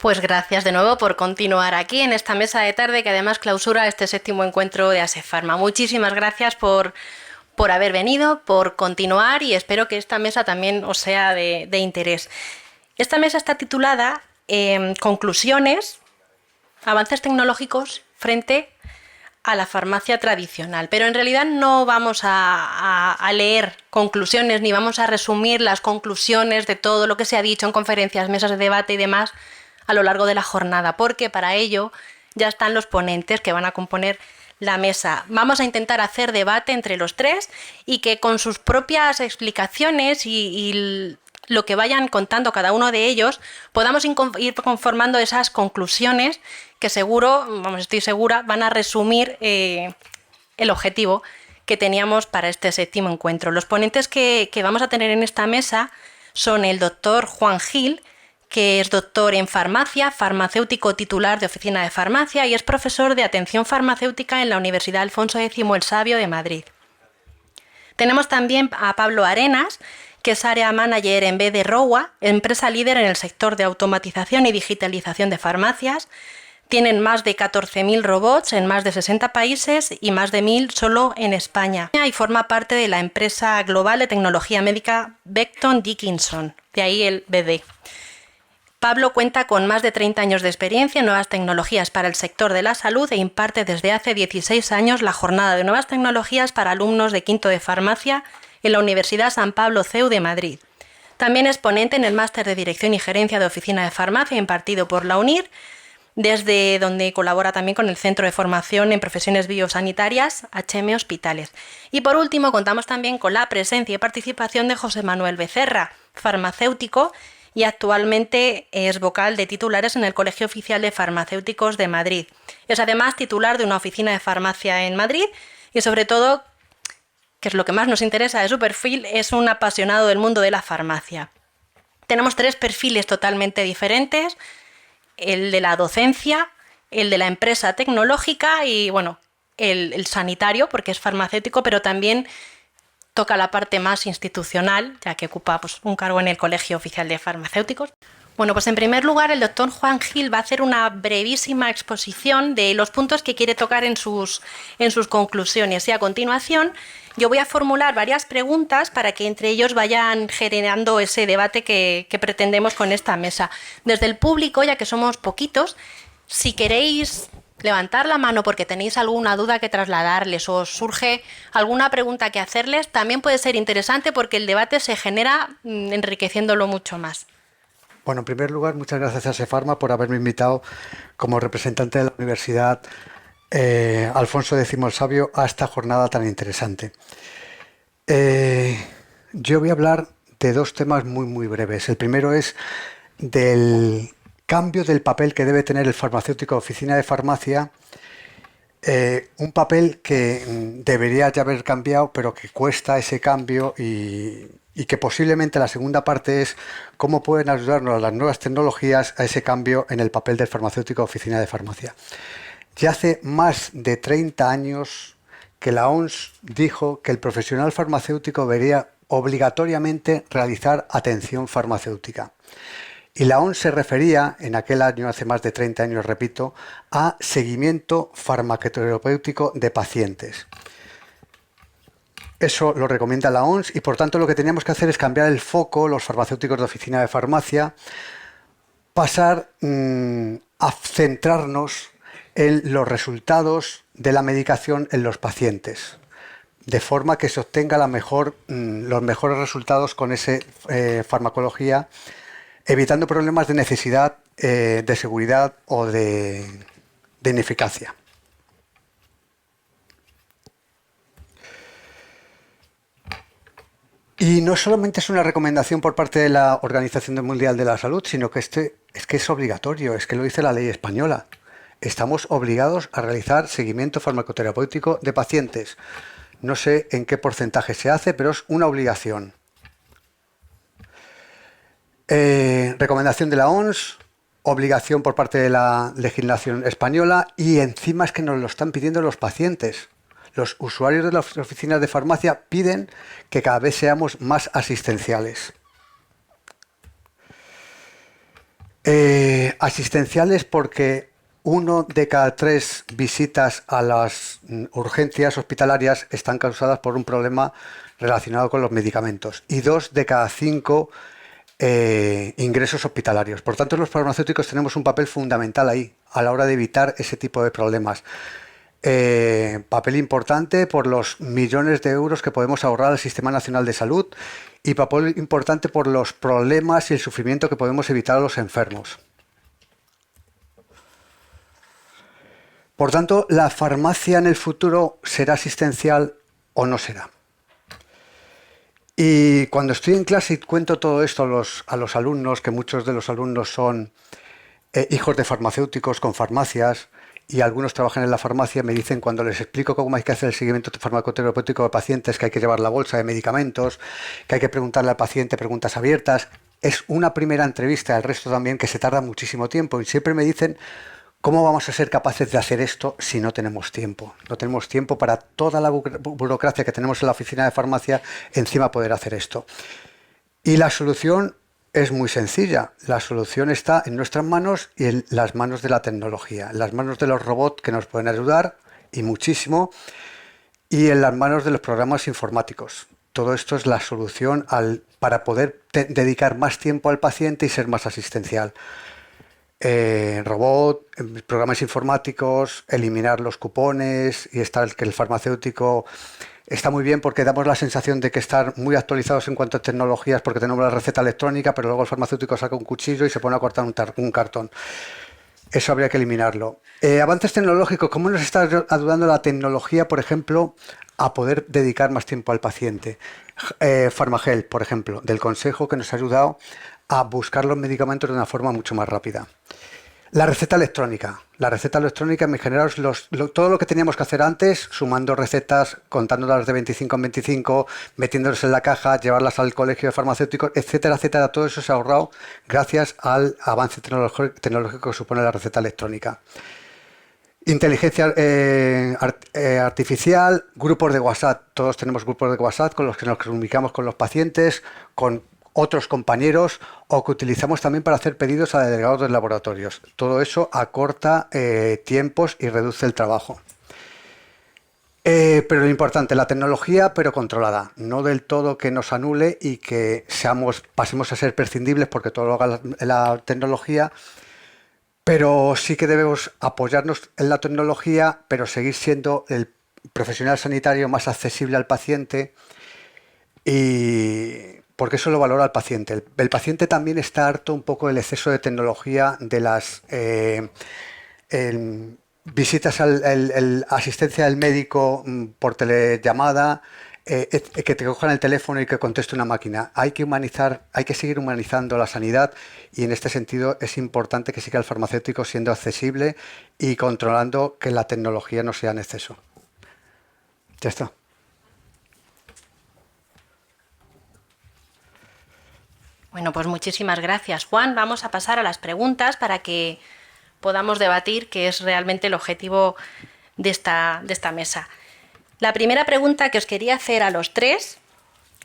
Pues gracias de nuevo por continuar aquí en esta mesa de tarde que además clausura este 7º encuentro de ASEPharma. Muchísimas gracias por haber venido, por continuar y espero que esta mesa también os sea de interés. Esta mesa está titulada Conclusiones, avances tecnológicos frente a la farmacia tradicional, pero en realidad no vamos a leer conclusiones ni vamos a resumir las conclusiones de todo lo que se ha dicho en conferencias, mesas de debate y demás a lo largo de la jornada, porque para ello ya están los ponentes que van a componer la mesa. Vamos a intentar hacer debate entre los tres y que con sus propias explicaciones y lo que vayan contando cada uno de ellos podamos ir conformando esas conclusiones que seguro, estoy segura, van a resumir el objetivo que teníamos para este 7º encuentro. Los ponentes que vamos a tener en esta mesa son el doctor Juan Gil, que es doctor en farmacia, farmacéutico titular de Oficina de Farmacia y es profesor de Atención Farmacéutica en la Universidad Alfonso X el Sabio de Madrid. Tenemos también a Pablo Arenas, que es Area Manager en B de Rowa, empresa líder en el sector de automatización y digitalización de farmacias. Tienen más de 14.000 robots en más de 60 países y más de 1.000 solo en España. Y forma parte de la empresa global de tecnología médica Becton Dickinson, de ahí el BD. Pablo cuenta con más de 30 años de experiencia en nuevas tecnologías para el sector de la salud e imparte desde hace 16 años la jornada de nuevas tecnologías para alumnos de quinto de farmacia en la Universidad San Pablo CEU de Madrid. También es ponente en el máster de Dirección y Gerencia de Oficina de Farmacia impartido por la UNIR, desde donde colabora también con el Centro de Formación en Profesiones Biosanitarias, HM Hospitales. Y por último, contamos también con la presencia y participación de José Manuel Becerra, farmacéutico, y actualmente es vocal de titulares en el Colegio Oficial de Farmacéuticos de Madrid. Es además titular de una oficina de farmacia en Madrid y sobre todo, que es lo que más nos interesa de su perfil, es un apasionado del mundo de la farmacia. Tenemos 3 perfiles totalmente diferentes: el de la docencia, el de la empresa tecnológica y bueno, el sanitario, porque es farmacéutico, pero también toca la parte más institucional, ya que ocupa un cargo en el Colegio Oficial de Farmacéuticos. Bueno, pues en primer lugar el doctor Juan Gil va a hacer una brevísima exposición de los puntos que quiere tocar en sus conclusiones y a continuación yo voy a formular varias preguntas para que entre ellos vayan generando ese debate que pretendemos con esta mesa. Desde el público, ya que somos poquitos, si queréis levantar la mano porque tenéis alguna duda que trasladarles o os surge alguna pregunta que hacerles, también puede ser interesante porque el debate se genera enriqueciéndolo mucho más. Bueno, en primer lugar, muchas gracias a ASEPharma por haberme invitado como representante de la Universidad Alfonso X el Sabio a esta jornada tan interesante. Yo voy a hablar de 2 temas muy breves. El primero es del cambio del papel que debe tener el farmacéutico de oficina de farmacia, un papel que debería ya haber cambiado, pero que cuesta ese cambio y que posiblemente la segunda parte es cómo pueden ayudarnos las nuevas tecnologías a ese cambio en el papel del farmacéutico de oficina de farmacia. Ya hace más de 30 años que la OMS dijo que el profesional farmacéutico debería obligatoriamente realizar atención farmacéutica. Y la OMS se refería, en aquel año, hace más de 30 años, repito, a seguimiento farmacoterapéutico de pacientes. Eso lo recomienda la OMS y, por tanto, lo que teníamos que hacer es cambiar el foco, los farmacéuticos de oficina de farmacia, pasar a centrarnos en los resultados de la medicación en los pacientes, de forma que se obtenga los mejores resultados con esa farmacología, evitando problemas de necesidad, de seguridad o de ineficacia. Y no solamente es una recomendación por parte de la Organización Mundial de la Salud, sino que es que es obligatorio, es que lo dice la ley española. Estamos obligados a realizar seguimiento farmacoterapéutico de pacientes. No sé en qué porcentaje se hace, pero es una obligación. Recomendación de la OMS, obligación por parte de la legislación española y encima es que nos lo están pidiendo los pacientes. Los usuarios de las oficinas de farmacia piden que cada vez seamos más asistenciales. Asistenciales porque 1 de cada 3 visitas a las urgencias hospitalarias están causadas por un problema relacionado con los medicamentos y 2 de cada 5 ingresos hospitalarios. Por tanto, los farmacéuticos tenemos un papel fundamental ahí a la hora de evitar ese tipo de problemas. Papel importante por los millones de euros que podemos ahorrar al Sistema Nacional de Salud y papel importante por los problemas y el sufrimiento que podemos evitar a los enfermos. Por tanto, ¿la farmacia en el futuro será asistencial o no será? Y cuando estoy en clase y cuento todo esto a los alumnos, que muchos de los alumnos son hijos de farmacéuticos con farmacias y algunos trabajan en la farmacia, me dicen cuando les explico cómo hay que hacer el seguimiento farmacoterapéutico de pacientes, que hay que llevar la bolsa de medicamentos, que hay que preguntarle al paciente preguntas abiertas. Es una primera entrevista, el resto también, que se tarda muchísimo tiempo y siempre me dicen: ¿cómo vamos a ser capaces de hacer esto si no tenemos tiempo? No tenemos tiempo para toda la burocracia que tenemos en la oficina de farmacia, encima poder hacer esto. Y la solución es muy sencilla. La solución está en nuestras manos y en las manos de la tecnología, en las manos de los robots que nos pueden ayudar, y muchísimo, y en las manos de los programas informáticos. Todo esto es la solución para poder dedicar más tiempo al paciente y ser más asistencial. Programas informáticos, eliminar los cupones y que el farmacéutico está muy bien porque damos la sensación de que estar muy actualizados en cuanto a tecnologías porque tenemos la receta electrónica, pero luego el farmacéutico saca un cuchillo y se pone a cortar un cartón. Eso habría que eliminarlo. Avances tecnológicos, ¿cómo nos está ayudando la tecnología, por ejemplo, a poder dedicar más tiempo al paciente? Farmagel, por ejemplo, del Consejo, que nos ha ayudado a buscar los medicamentos de una forma mucho más rápida. La receta electrónica. La receta electrónica, generaros todo lo que teníamos que hacer antes, sumando recetas, contándolas de 25 en 25, metiéndolas en la caja, llevarlas al colegio de farmacéuticos, etcétera, etcétera. Todo eso se ha ahorrado gracias al avance tecnológico que supone la receta electrónica. Inteligencia artificial, grupos de WhatsApp. Todos tenemos grupos de WhatsApp con los que nos comunicamos con los pacientes, con otros compañeros, o que utilizamos también para hacer pedidos a delegados de laboratorios. Todo eso acorta tiempos y reduce el trabajo. Pero lo importante, la tecnología, pero controlada. No del todo que nos anule y que pasemos a ser prescindibles porque todo lo haga la tecnología, pero sí que debemos apoyarnos en la tecnología, pero seguir siendo el profesional sanitario más accesible al paciente, y porque eso lo valora el paciente. El paciente también está harto un poco del exceso de tecnología, de las visitas asistencia del médico por telellamada, que te cojan el teléfono y que conteste una máquina. Hay que seguir humanizando la sanidad, y en este sentido es importante que siga el farmacéutico siendo accesible y controlando que la tecnología no sea en exceso. Ya está. Bueno, pues muchísimas gracias, Juan. Vamos a pasar a las preguntas para que podamos debatir, que es realmente el objetivo de esta mesa. La primera pregunta que os quería hacer a los tres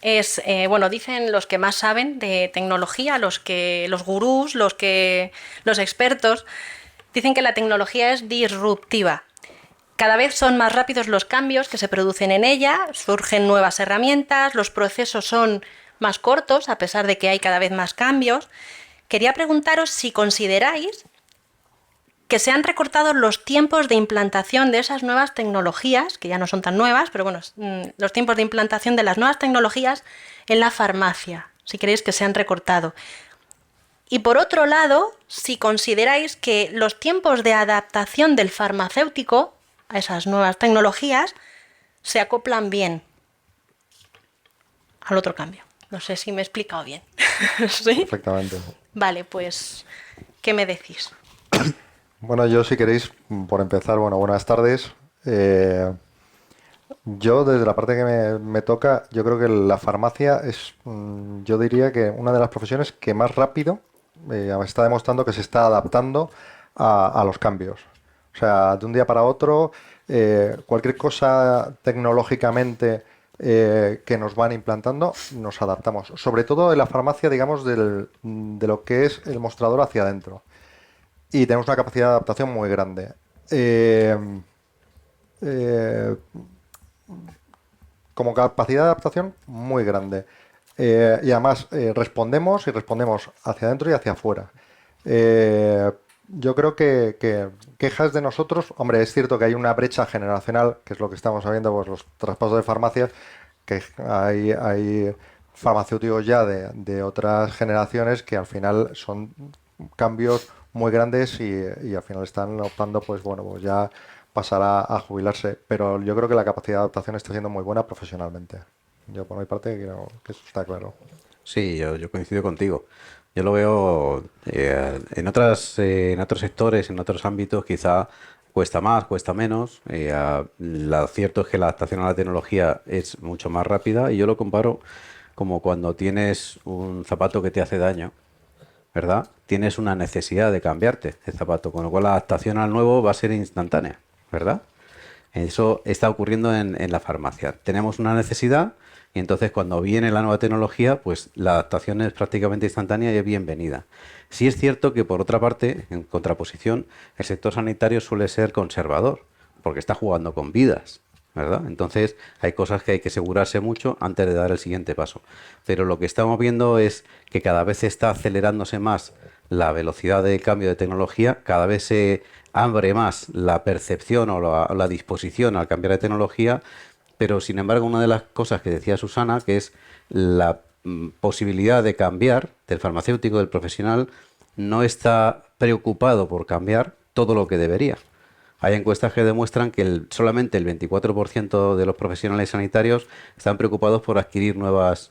es, dicen los que más saben de tecnología, los gurús, los expertos, dicen que la tecnología es disruptiva. Cada vez son más rápidos los cambios que se producen en ella, surgen nuevas herramientas, los procesos son más cortos, a pesar de que hay cada vez más cambios. Quería preguntaros si consideráis que se han recortado los tiempos de implantación de esas nuevas tecnologías, que ya no son tan nuevas, pero bueno, los tiempos de implantación de las nuevas tecnologías en la farmacia, si creéis que se han recortado. Y por otro lado, si consideráis que los tiempos de adaptación del farmacéutico a esas nuevas tecnologías se acoplan bien al otro cambio. No sé si me he explicado bien. ¿Sí? Perfectamente. Vale, pues, ¿qué me decís? Bueno, yo si queréis, por empezar, buenas tardes. Yo, desde la parte que me toca, yo creo que la farmacia es, yo diría que una de las profesiones que más rápido está demostrando que se está adaptando a los cambios. O sea, de un día para otro, cualquier cosa tecnológicamente que nos van implantando, nos adaptamos. Sobre todo en la farmacia, digamos, de lo que es el mostrador hacia adentro. y tenemos una capacidad de adaptación muy grande. Eh, Como capacidad de adaptación muy grande. Y además respondemos y respondemos hacia adentro y hacia afuera. Yo creo que quejas de nosotros, hombre, es cierto que hay una brecha generacional, que es lo que estamos sabiendo, pues los traspasos de farmacias, que hay farmacéuticos ya de otras generaciones que al final son cambios muy grandes y al final están optando, pues bueno, pues ya pasar a jubilarse. Pero yo creo que la capacidad de adaptación está siendo muy buena profesionalmente. Yo por mi parte creo que eso está claro. Sí, yo coincido contigo. Yo lo veo en otros sectores, en otros ámbitos, quizá cuesta más, cuesta menos. Lo cierto es que la adaptación a la tecnología es mucho más rápida y yo lo comparo como cuando tienes un zapato que te hace daño, ¿verdad? Tienes una necesidad de cambiarte el zapato, con lo cual la adaptación al nuevo va a ser instantánea, ¿verdad? Eso está ocurriendo en la farmacia. Tenemos una necesidad y entonces cuando viene la nueva tecnología, pues la adaptación es prácticamente instantánea y es bienvenida. Sí es cierto que por otra parte, en contraposición, el sector sanitario suele ser conservador, porque está jugando con vidas, ¿verdad? Entonces hay cosas que hay que asegurarse mucho antes de dar el siguiente paso. Pero lo que estamos viendo es que cada vez está acelerándose más la velocidad de cambio de tecnología, cada vez se abre más la percepción o la disposición al cambiar de tecnología, pero sin embargo una de las cosas que decía Susana, que es la posibilidad de cambiar del farmacéutico, del profesional, no está preocupado por cambiar todo lo que debería. Hay encuestas que demuestran que solamente el 24% de los profesionales sanitarios están preocupados por adquirir nuevas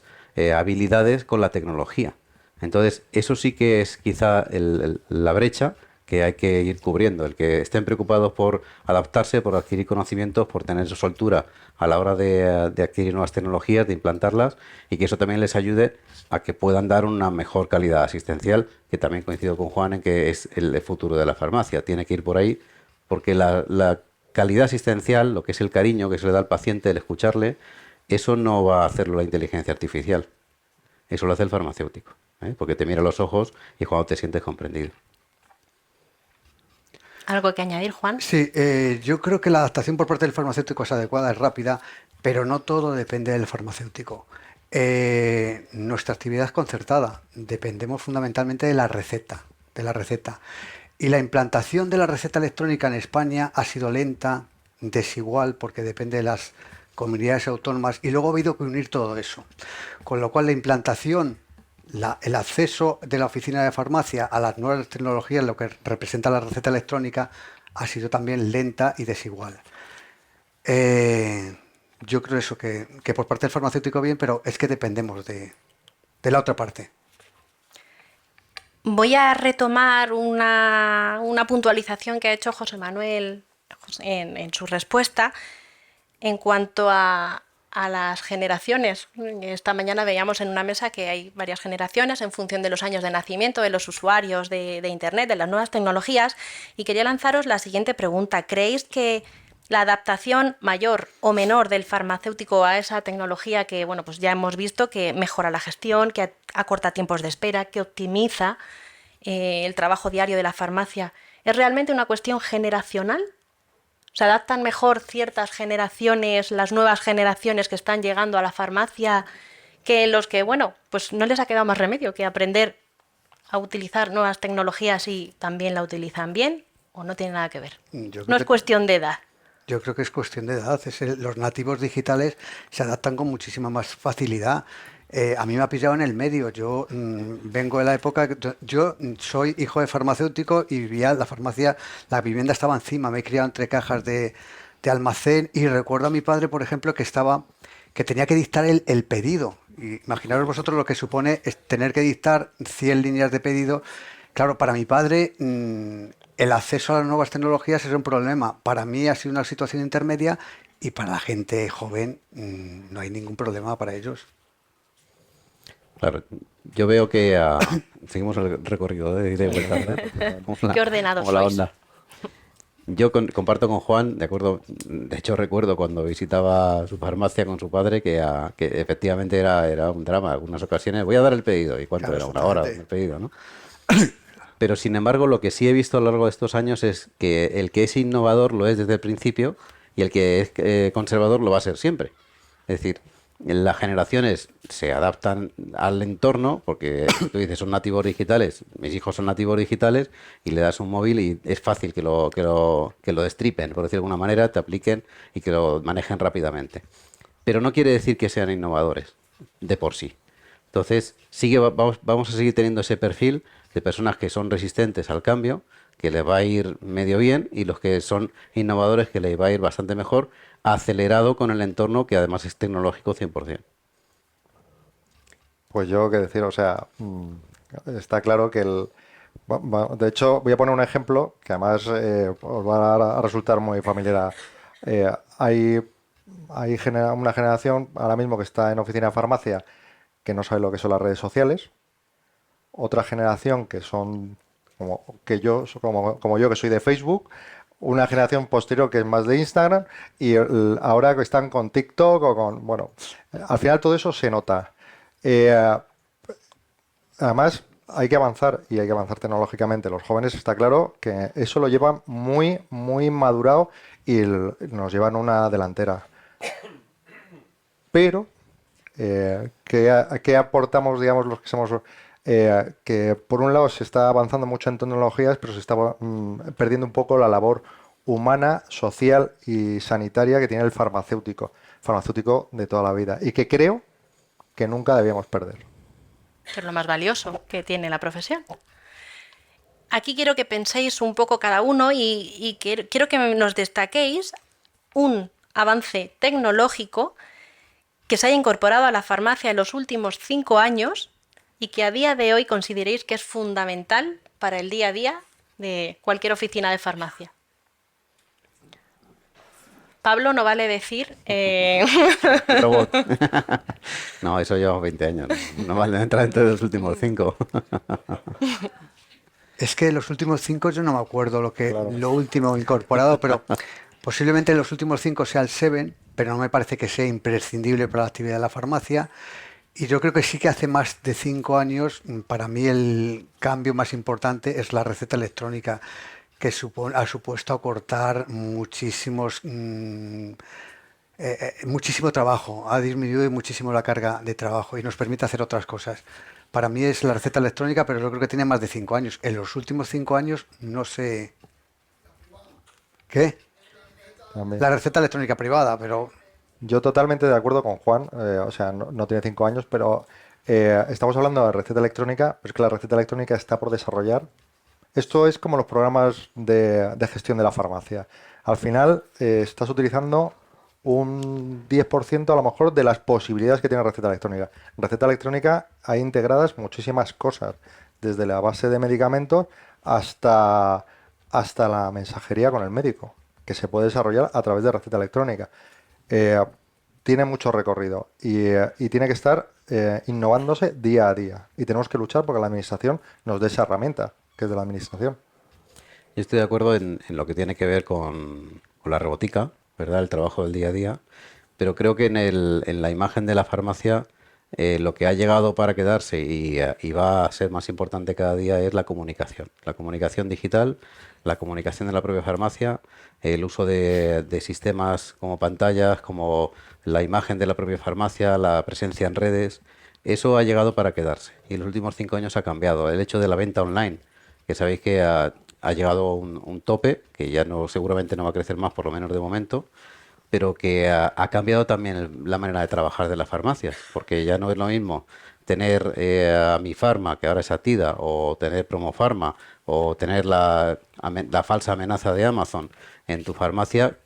habilidades con la tecnología. Entonces, eso sí que es quizá la brecha que hay que ir cubriendo, el que estén preocupados por adaptarse, por adquirir conocimientos, por tener soltura a la hora de adquirir nuevas tecnologías, de implantarlas, y que eso también les ayude a que puedan dar una mejor calidad asistencial, que también coincido con Juan en que es el futuro de la farmacia. Tiene que ir por ahí, porque la calidad asistencial, lo que es el cariño que se le da al paciente, el escucharle, eso no va a hacerlo la inteligencia artificial. Eso lo hace el farmacéutico, porque te mira a los ojos y cuando te sientes comprendido. ¿Algo que añadir, Juan? Sí, yo creo que la adaptación por parte del farmacéutico es adecuada, es rápida, pero no todo depende del farmacéutico. Nuestra actividad es concertada, dependemos fundamentalmente de la receta, de la receta. Y la implantación de la receta electrónica en España ha sido lenta, desigual, porque depende de las comunidades autónomas, y luego ha habido que unir todo eso. Con lo cual la implantación, el acceso de la oficina de farmacia a las nuevas tecnologías, lo que representa la receta electrónica, ha sido también lenta y desigual. Yo creo eso, que por parte del farmacéutico bien, pero es que dependemos de la otra parte. Voy a retomar una puntualización que ha hecho José Manuel en su respuesta en cuanto a las generaciones. Esta mañana veíamos en una mesa que hay varias generaciones en función de los años de nacimiento de los usuarios de Internet, de las nuevas tecnologías, y quería lanzaros la siguiente pregunta. ¿Creéis que la adaptación mayor o menor del farmacéutico a esa tecnología que, bueno, pues ya hemos visto que mejora la gestión, que acorta tiempos de espera, que optimiza el trabajo diario de la farmacia, es realmente una cuestión generacional? ¿Se adaptan mejor ciertas generaciones, las nuevas generaciones que están llegando a la farmacia, que los que, bueno, pues no les ha quedado más remedio que aprender a utilizar nuevas tecnologías y también la utilizan bien? ¿O no tiene nada que ver? No es cuestión de edad. Yo creo que es cuestión de edad. Los nativos digitales se adaptan con muchísima más facilidad. A mí me ha pillado en el medio. Yo vengo de la época. Yo soy hijo de farmacéutico y vivía en la farmacia. La vivienda estaba encima. Me he criado entre cajas de almacén y recuerdo a mi padre, por ejemplo, que tenía que dictar el pedido. Y imaginaros vosotros lo que supone tener que dictar 100 líneas de pedido. Claro, para mi padre el acceso a las nuevas tecnologías es un problema. Para mí ha sido una situación intermedia y para la gente joven no hay ningún problema para ellos. Claro, yo veo que seguimos el recorrido de vuelta, ¿verdad? Qué ordenados como la sois. onda. Yo comparto con Juan, de acuerdo. De hecho, recuerdo cuando visitaba su farmacia con su padre que efectivamente era un drama. En algunas ocasiones voy a dar el pedido. ¿Y cuánto Claro, era? Una hora exactamente. el pedido, ¿no? Pero sin embargo, lo que sí he visto a lo largo de estos años es que el que es innovador lo es desde el principio y el que es conservador lo va a ser siempre. Es decir, las generaciones se adaptan al entorno, porque tú dices, son nativos digitales, mis hijos son nativos digitales, y le das un móvil y es fácil que lo destripen, por decirlo de alguna manera, te apliquen y que lo manejen rápidamente. Pero no quiere decir que sean innovadores de por sí. Entonces, vamos a seguir teniendo ese perfil de personas que son resistentes al cambio, que les va a ir medio bien, y los que son innovadores, que les va a ir bastante mejor, acelerado con el entorno, que además es tecnológico 100%. Pues yo qué decir, o sea, está claro que de hecho, voy a poner un ejemplo que además os va a resultar muy familiar. Eh, hay una generación ahora mismo que está en oficina de farmacia que no sabe lo que son las redes sociales. Otra generación que son como yo que soy de Facebook. Una generación posterior que es más de Instagram y ahora que están con TikTok o con... Bueno, al final todo eso se nota. Eh, Además, hay que avanzar y hay que avanzar tecnológicamente. Los jóvenes está claro que eso lo llevan muy, muy madurado y nos llevan una delantera. Pero, ¿qué aportamos, digamos, los que somos... que por un lado se está avanzando mucho en tecnologías, pero se está perdiendo un poco la labor humana, social y sanitaria que tiene el farmacéutico de toda la vida, y que creo que nunca debíamos perder. Que es lo más valioso que tiene la profesión. Aquí quiero que penséis un poco cada uno y quiero que nos destaquéis un avance tecnológico que se haya incorporado a la farmacia en los últimos 5 años y que a día de hoy consideréis que es fundamental para el día a día de cualquier oficina de farmacia. Pablo, no vale decir... Robot. No, eso lleva 20 años. No vale entrar entre los últimos 5. Es que en los últimos 5 yo no me acuerdo Claro. lo último incorporado, pero posiblemente en los últimos 5 sea el Seven, pero no me parece que sea imprescindible para la actividad de la farmacia. Y yo creo que sí que hace más de 5 años, para mí el cambio más importante es la receta electrónica, que ha supuesto acortar muchísimo trabajo, ha disminuido muchísimo la carga de trabajo y nos permite hacer otras cosas. Para mí es la receta electrónica, pero yo creo que tiene más de 5 años. En los últimos 5 años no sé... ¿Qué? También. La receta electrónica privada, pero... Yo totalmente de acuerdo con Juan, o sea, no tiene 5 años, pero estamos hablando de receta electrónica, pero es que la receta electrónica está por desarrollar. Esto es como los programas de gestión de la farmacia. Al final estás utilizando un 10% a lo mejor de las posibilidades que tiene receta electrónica. En receta electrónica hay integradas muchísimas cosas, desde la base de medicamentos hasta la mensajería con el médico, que se puede desarrollar a través de receta electrónica. Eh, Tiene mucho recorrido y tiene que estar innovándose día a día. Y tenemos que luchar porque la administración nos dé esa herramienta, que es de la administración. Yo estoy de acuerdo en lo que tiene que ver con la robótica, ¿verdad? El trabajo del día a día. Pero creo que en la imagen de la farmacia lo que ha llegado para quedarse y va a ser más importante cada día es la comunicación. La comunicación digital, la comunicación de la propia farmacia, el uso de sistemas como pantallas, como la imagen de la propia farmacia, la presencia en redes. Eso ha llegado para quedarse y en los últimos 5 años ha cambiado. El hecho de la venta online, que sabéis que ha llegado a un tope, que ya seguramente no va a crecer más, por lo menos de momento, pero que ha cambiado también la manera de trabajar de las farmacias, porque ya no es lo mismo tener a Mi Farma, que ahora es Atida, o tener Promofarma, o tener la falsa amenaza de Amazon en tu farmacia,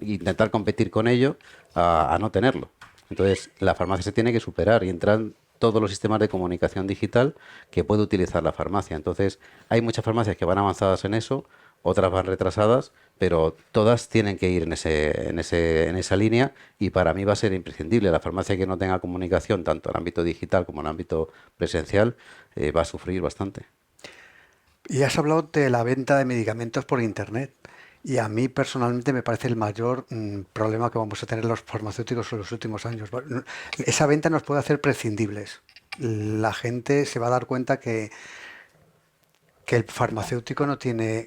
intentar competir con ello, a no tenerlo. Entonces, la farmacia se tiene que superar y entran todos los sistemas de comunicación digital que puede utilizar la farmacia. Entonces, hay muchas farmacias que van avanzadas en eso, otras van retrasadas, pero todas tienen que ir en esa línea y para mí va a ser imprescindible. La farmacia que no tenga comunicación, tanto en el ámbito digital como en el ámbito presencial, va a sufrir bastante. Y has hablado de la venta de medicamentos por Internet. Y a mí personalmente me parece el mayor problema que vamos a tener los farmacéuticos en los últimos años. Esa venta nos puede hacer prescindibles. La gente se va a dar cuenta que que el farmacéutico no tiene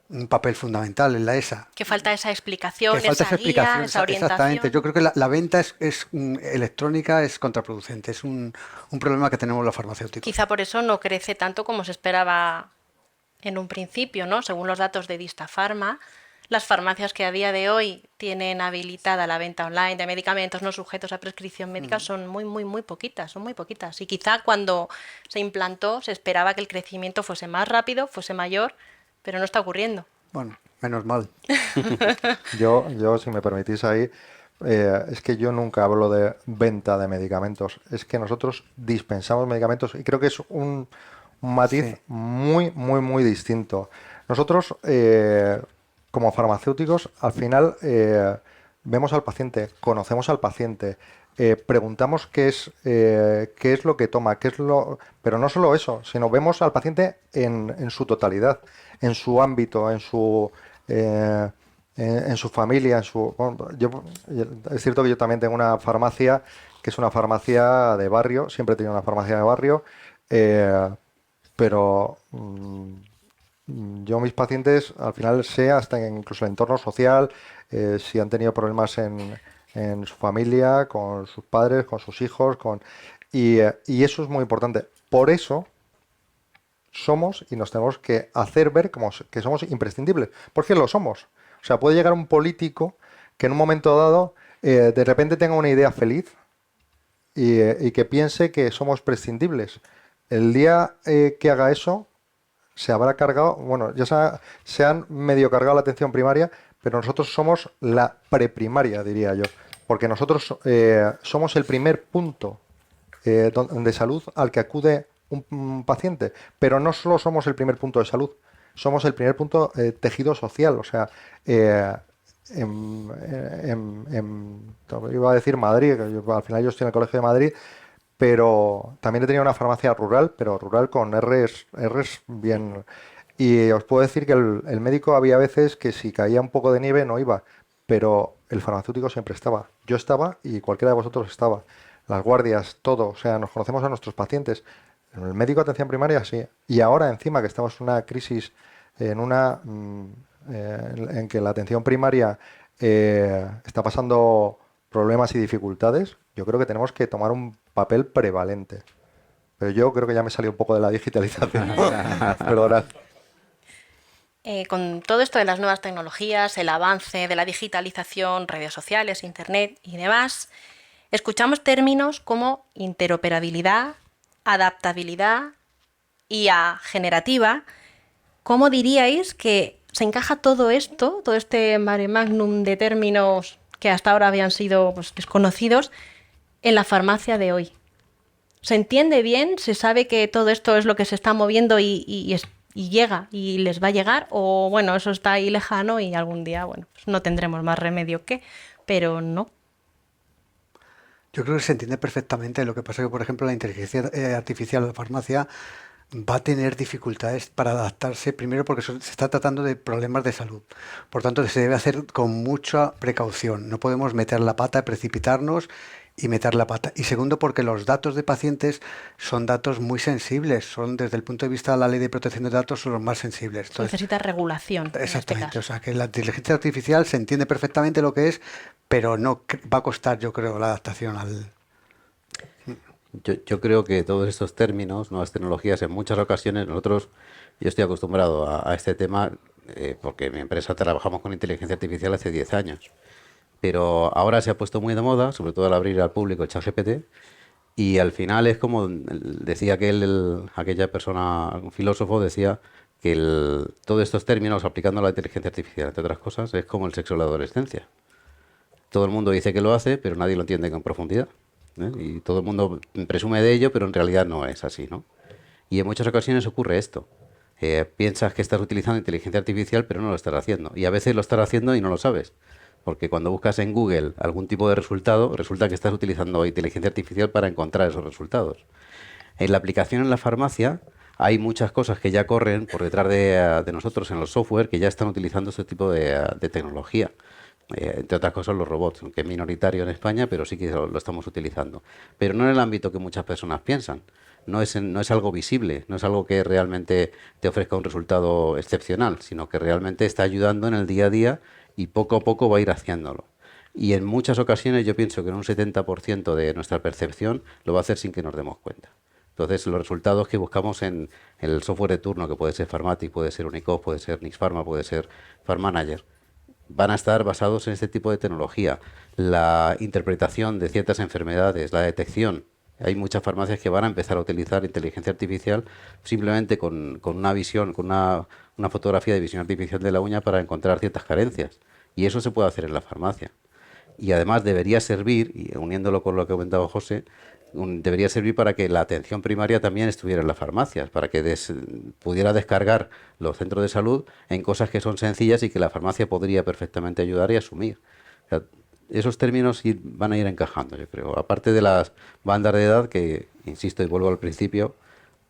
un papel fundamental en la ESA. Que falta esa explicación, Que falta esa esa guía, explicación, esa exactamente. orientación. Yo creo que la venta electrónica es contraproducente, es un problema que tenemos los farmacéuticos. Quizá por eso no crece tanto como se esperaba en un principio, ¿no? Según los datos de Distafarma, las farmacias que a día de hoy tienen habilitada la venta online de medicamentos no sujetos a prescripción médica son muy, muy, muy poquitas, son muy poquitas. Y quizá cuando se implantó se esperaba que el crecimiento fuese más rápido, fuese mayor, pero no está ocurriendo. Bueno, menos mal. Yo, si me permitís ahí, es que yo nunca hablo de venta de medicamentos. Es que nosotros dispensamos medicamentos y creo que es un matiz Sí. muy, muy, muy distinto. Nosotros, como farmacéuticos, al final vemos al paciente, conocemos al paciente, preguntamos qué es lo que toma, pero no solo eso, sino vemos al paciente en su totalidad, en su ámbito, eh, en su familia, bueno, es cierto que yo también tengo una farmacia que es una farmacia de barrio, siempre he tenido una farmacia de barrio, eh, pero yo mis pacientes al final sé hasta incluso el entorno social, si han tenido problemas en su familia, con sus padres, con sus hijos, y eso es muy importante. Por eso somos y nos tenemos que hacer ver que somos imprescindibles, porque lo somos. O sea, puede llegar un político que en un momento dado de repente tenga una idea feliz y que piense que somos prescindibles. El día que haga eso, se habrá cargado, bueno, se han medio cargado la atención primaria, pero nosotros somos la preprimaria, diría yo, porque nosotros somos el primer punto de salud al que acude un paciente, pero no solo somos el primer punto de salud, somos el primer punto tejido social, o sea, iba a decir Madrid, que al final yo estoy en el Colegio de Madrid, pero también he tenido una farmacia rural, pero rural con Rs bien. Y os puedo decir que el médico había veces que si caía un poco de nieve no iba, pero el farmacéutico siempre estaba. Yo estaba y cualquiera de vosotros estaba. Las guardias, todo, o sea, nos conocemos a nuestros pacientes. El médico de atención primaria, sí. Y ahora encima que estamos en una crisis, en que la atención primaria está pasando problemas y dificultades, yo creo que tenemos que tomar un papel prevalente. Pero yo creo que ya me salió un poco de la digitalización. Perdonad. Con todo esto de las nuevas tecnologías, el avance de la digitalización, redes sociales, internet y demás, escuchamos términos como interoperabilidad, adaptabilidad, IA generativa. ¿Cómo diríais que se encaja todo esto, todo este mare magnum de términos que hasta ahora habían sido pues, desconocidos, en la farmacia de hoy? ¿Se entiende bien? ¿Se sabe que todo esto es lo que se está moviendo y llega y les va a llegar? O bueno, eso está ahí lejano y algún día, bueno, pues no tendremos más remedio que, pero no. Yo creo que se entiende perfectamente. Lo que pasa es que, por ejemplo, la inteligencia artificial de farmacia va a tener dificultades para adaptarse, primero porque se está tratando de problemas de salud. Por tanto, se debe hacer con mucha precaución. No podemos meter la pata, precipitarnos y meter la pata. Y segundo, porque los datos de pacientes son datos muy sensibles. Son, desde el punto de vista de la ley de protección de datos, son los más sensibles. Entonces, Necesita regulación en este exactamente. O caso. sea, que la inteligencia artificial se entiende perfectamente lo que es, pero no va a costar, yo creo, la adaptación al... Yo creo que todos estos términos, nuevas tecnologías, en muchas ocasiones yo estoy acostumbrado a este tema porque en mi empresa trabajamos con inteligencia artificial hace 10 años. Pero ahora se ha puesto muy de moda, sobre todo al abrir al público el ChatGPT, y al final es como decía aquella persona, un filósofo, decía que todos estos términos, aplicando la inteligencia artificial, entre otras cosas, es como el sexo en la adolescencia. Todo el mundo dice que lo hace, pero nadie lo entiende con profundidad, ¿eh? Y todo el mundo presume de ello, pero en realidad no es así, ¿no? Y en muchas ocasiones ocurre esto. Piensas que estás utilizando inteligencia artificial, pero no lo estás haciendo. Y a veces lo estás haciendo y no lo sabes. Porque cuando buscas en Google algún tipo de resultado, resulta que estás utilizando inteligencia artificial para encontrar esos resultados. En la aplicación en la farmacia hay muchas cosas que ya corren por detrás de nosotros en los software que ya están utilizando este tipo de tecnología. Entre otras cosas los robots, aunque es minoritario en España, pero sí que lo estamos utilizando. Pero no en el ámbito que muchas personas piensan. no es algo visible, no es algo que realmente te ofrezca un resultado excepcional, sino que realmente está ayudando en el día a día y poco a poco va a ir haciéndolo. Y en muchas ocasiones yo pienso que en un 70% de nuestra percepción lo va a hacer sin que nos demos cuenta. Entonces, los resultados que buscamos en el software de turno, que puede ser Pharmatic, puede ser Unicost, puede ser Nix Pharma, puede ser PharManager, van a estar basados en este tipo de tecnología. La interpretación de ciertas enfermedades, la detección. Hay muchas farmacias que van a empezar a utilizar inteligencia artificial simplemente con una visión, con una fotografía de visión artificial de la uña para encontrar ciertas carencias. Y eso se puede hacer en la farmacia. Y además debería servir, y uniéndolo con lo que ha comentado José, debería servir para que la atención primaria también estuviera en las farmacias, para que pudiera descargar los centros de salud en cosas que son sencillas y que la farmacia podría perfectamente ayudar y asumir. O sea, esos términos van a ir encajando, yo creo. Aparte de las bandas de edad, que, insisto y vuelvo al principio,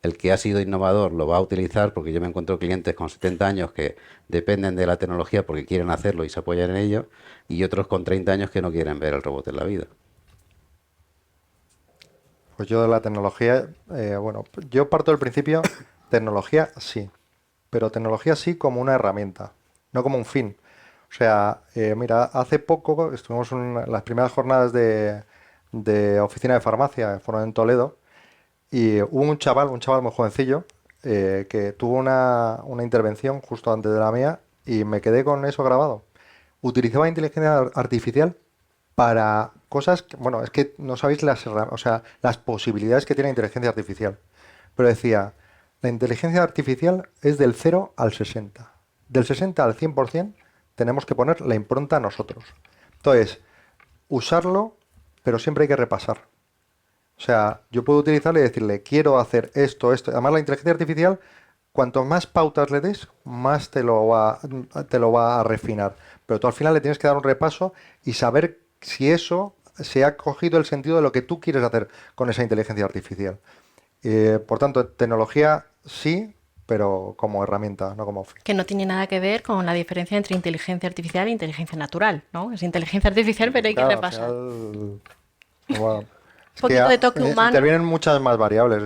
el que ha sido innovador lo va a utilizar, porque yo me encuentro clientes con 70 años que dependen de la tecnología porque quieren hacerlo y se apoyan en ello, y otros con 30 años que no quieren ver el robot en la vida. Pues yo de la tecnología, bueno, yo parto del principio, tecnología sí, pero tecnología sí como una herramienta, no como un fin. O sea, mira, hace poco estuvimos en las primeras jornadas de oficina de farmacia, fueron en Toledo, y hubo un chaval muy jovencillo, que tuvo una intervención justo antes de la mía y me quedé con eso grabado. Utilizaba inteligencia artificial para cosas que, bueno, es que no sabéis o sea, las posibilidades que tiene la inteligencia artificial. Pero decía, la inteligencia artificial es del 0 al 60. Del 60 al 100% tenemos que poner la impronta nosotros. Entonces, usarlo, pero siempre hay que repasar. O sea, yo puedo utilizarle y decirle, quiero hacer esto, esto. Además, la inteligencia artificial, cuanto más pautas le des, más te lo va a refinar. Pero tú al final le tienes que dar un repaso y saber si eso se ha cogido el sentido de lo que tú quieres hacer con esa inteligencia artificial. Por tanto, tecnología sí, pero como herramienta, no como fin. Que no tiene nada que ver con la diferencia entre inteligencia artificial e inteligencia natural, ¿no? Es inteligencia artificial, pero hay que Claro, al repasar. final, bueno, Un es que poquito de toque humano. intervienen muchas más variables.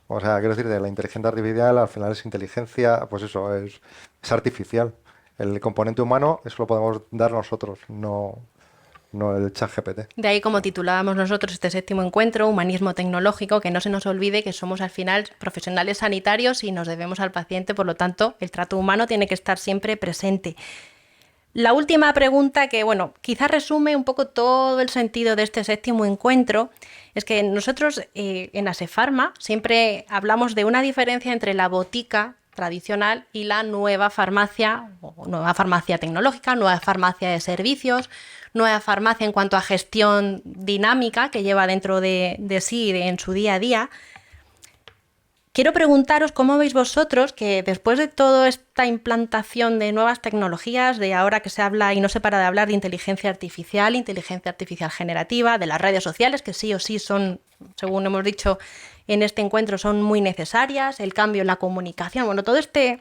O sea, quiero decir, de la inteligencia artificial al final es inteligencia, pues eso, es artificial. El componente humano, eso lo podemos dar nosotros, no el chat GPT. De ahí, como titulábamos nosotros este séptimo encuentro, humanismo tecnológico, que no se nos olvide que somos al final profesionales sanitarios y nos debemos al paciente, por lo tanto, el trato humano tiene que estar siempre presente. La última pregunta que, bueno, quizás resume un poco todo el sentido de este séptimo encuentro, es que nosotros en Asefarma siempre hablamos de una diferencia entre la botica tradicional y la nueva farmacia, o nueva farmacia tecnológica, nueva farmacia de servicios, nueva farmacia en cuanto a gestión dinámica que lleva dentro de sí en su día a día. Quiero preguntaros cómo veis vosotros que después de toda esta implantación de nuevas tecnologías, de ahora que se habla y no se para de hablar de inteligencia artificial generativa, de las redes sociales, que sí o sí son, según hemos dicho en este encuentro, son muy necesarias, el cambio en la comunicación, bueno, todo este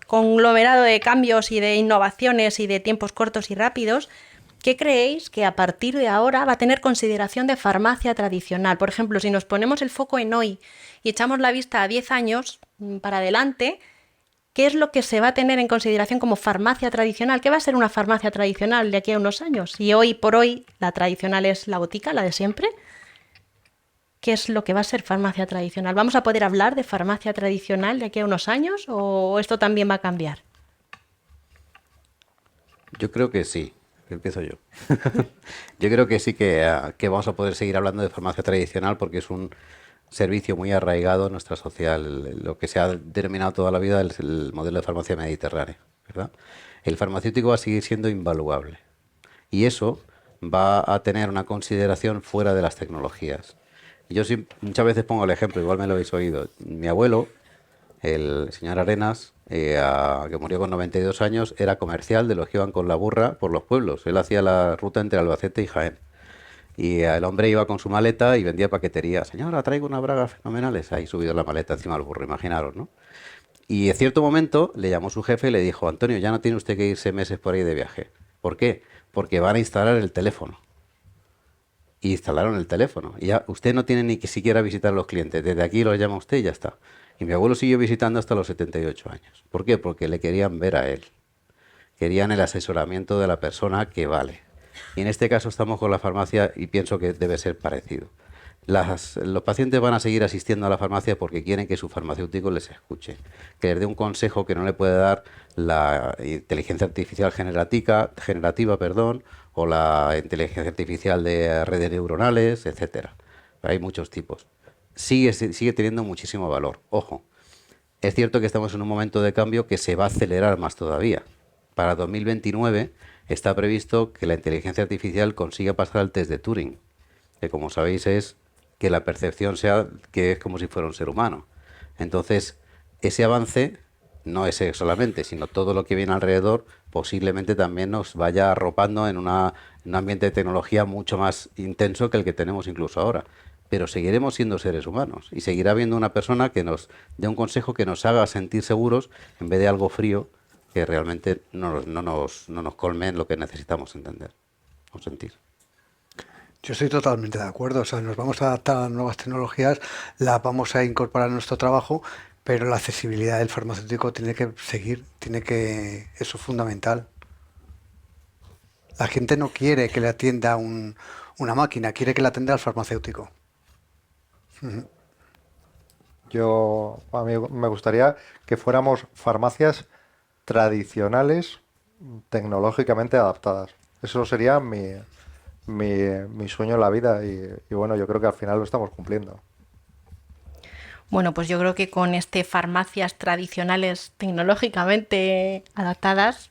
conglomerado de cambios y de innovaciones y de tiempos cortos y rápidos, ¿qué creéis que a partir de ahora va a tener consideración de farmacia tradicional? Por ejemplo, si nos ponemos el foco en hoy y echamos la vista a 10 años para adelante, ¿qué es lo que se va a tener en consideración como farmacia tradicional? ¿Qué va a ser una farmacia tradicional de aquí a unos años? Si hoy por hoy la tradicional es la botica, la de siempre, ¿qué es lo que va a ser farmacia tradicional? ¿Vamos a poder hablar de farmacia tradicional de aquí a unos años o esto también va a cambiar? Yo creo que sí. Empiezo yo. Yo creo que sí que vamos a poder seguir hablando de farmacia tradicional porque es un servicio muy arraigado en nuestra sociedad. Lo que se ha denominado toda la vida es el modelo de farmacia mediterránea, ¿verdad? El farmacéutico va a seguir siendo invaluable y eso va a tener una consideración fuera de las tecnologías. Yo sí, muchas veces pongo el ejemplo, igual me lo habéis oído. Mi abuelo, el señor Arenas, que murió con 92 años, era comercial de los que iban con la burra por los pueblos. Él hacía la ruta entre Albacete y Jaén. Y el hombre iba con su maleta y vendía paquetería. Señora, traigo unas bragas fenomenales. Ahí subido la maleta encima del burro, imaginaros, ¿no? Y en cierto momento le llamó su jefe y le dijo, Antonio, ya no tiene usted que irse meses por ahí de viaje. ¿Por qué? Porque van a instalar el teléfono. y instalaron el teléfono. Y ya usted no tiene ni que siquiera visitar a los clientes. Desde aquí los llama usted y ya está. Y mi abuelo siguió visitando hasta los 78 años. ¿Por qué? Porque le querían ver a él. Querían el asesoramiento de la persona que vale. Y en este caso estamos con la farmacia y pienso que debe ser parecido. Los pacientes van a seguir asistiendo a la farmacia porque quieren que su farmacéutico les escuche, que les dé un consejo que no le puede dar la inteligencia artificial generativa, o la inteligencia artificial de redes neuronales, etcétera. Hay muchos tipos. Sigue teniendo muchísimo valor. Ojo, es cierto que estamos en un momento de cambio que se va a acelerar más todavía. Para 2029 está previsto que la inteligencia artificial consiga pasar al test de Turing, que como sabéis es que la percepción sea que es como si fuera un ser humano. Entonces, ese avance no es eso solamente, sino todo lo que viene alrededor posiblemente también nos vaya arropando en un ambiente de tecnología mucho más intenso que el que tenemos incluso ahora. Pero seguiremos siendo seres humanos y seguirá habiendo una persona que nos dé un consejo que nos haga sentir seguros en vez de algo frío que realmente no nos colme en lo que necesitamos entender o sentir. Yo estoy totalmente de acuerdo. O sea, nos vamos a adaptar a las nuevas tecnologías, las vamos a incorporar a nuestro trabajo, pero la accesibilidad del farmacéutico tiene que seguir, eso es fundamental. La gente no quiere que le atienda una máquina, quiere que le atienda al farmacéutico. A mí me gustaría que fuéramos farmacias tradicionales, tecnológicamente adaptadas. Eso sería mi sueño en la vida y bueno, yo creo que al final lo estamos cumpliendo. Bueno, pues yo creo que con farmacias tradicionales tecnológicamente adaptadas,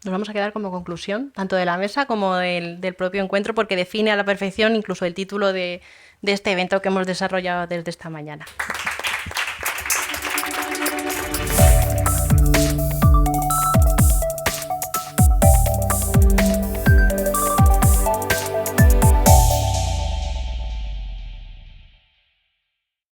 nos vamos a quedar como conclusión, tanto de la mesa como del propio encuentro, porque define a la perfección incluso el título de este evento que hemos desarrollado desde esta mañana.